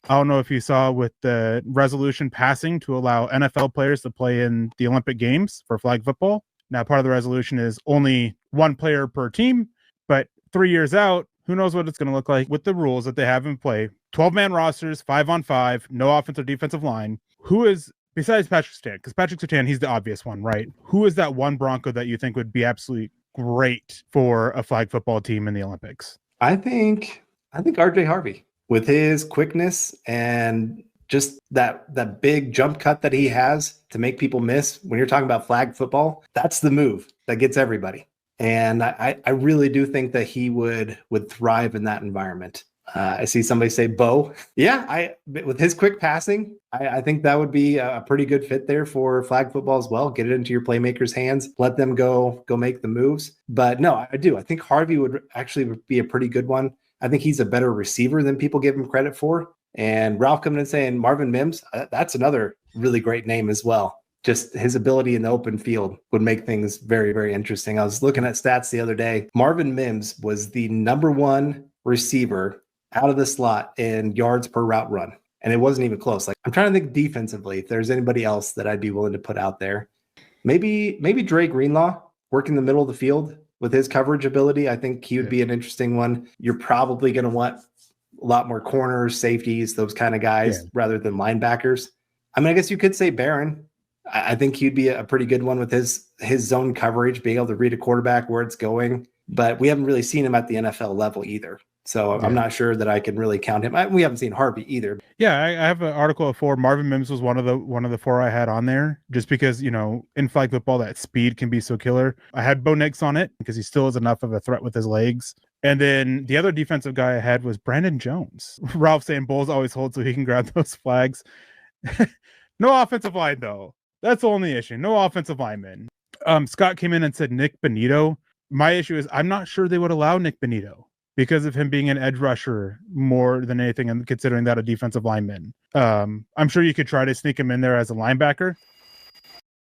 I don't know if you saw with the resolution passing to allow NFL players to play in the Olympic Games for flag football. Now, part of the resolution is only one player per team, but 3 years out, who knows what it's going to look like with the rules that they have in play. 12-man rosters, 5-on-5, no offensive or defensive line. Who is, besides Patrick Surtain, because Patrick Surtain, he's the obvious one, right? Who is that one Bronco that you think would be absolutely great for a flag football team in the Olympics? I think RJ Harvey, with his quickness and just that big jump cut that he has to make people miss. When you're talking about flag football, that's the move that gets everybody. And I really do think that he would thrive in that environment. I see somebody say Bo. Yeah, with his quick passing, I think that would be a pretty good fit there for flag football as well. Get it into your playmakers' hands, let them go make the moves. But no, I do. I think Harvey would actually be a pretty good one. I think he's a better receiver than people give him credit for. And Ralph coming and saying Marvin Mims, that's another really great name as well. Just his ability in the open field would make things very, very interesting. I was looking at stats the other day. Marvin Mims was the #1 receiver out of the slot in yards per route run. And it wasn't even close. Like, I'm trying to think defensively if there's anybody else that I'd be willing to put out there. Maybe Dre Greenlaw working the middle of the field with his coverage ability. I think he would be an interesting one. You're probably going to want a lot more corners, safeties, those kind of guys rather than linebackers. I mean, I guess you could say Barron. I think he'd be a pretty good one with his zone coverage, being able to read a quarterback where it's going. But we haven't really seen him at the NFL level either. So I'm not sure that I can really count him. We haven't seen Harvey either. Yeah, I have an article of 4. Marvin Mims was one of the 4 I had on there, just because, you know, in flag football, that speed can be so killer. I had Bo Nix on it because he still is enough of a threat with his legs. And then the other defensive guy I had was Brandon Jones. Ralph saying Bulls always hold so he can grab those flags. No offensive line, though. That's the only issue. No offensive linemen. Scott came in and said Nick Benito. My issue is I'm not sure they would allow Nick Benito because of him being an edge rusher more than anything, and considering that a defensive lineman. I'm sure you could try to sneak him in there as a linebacker,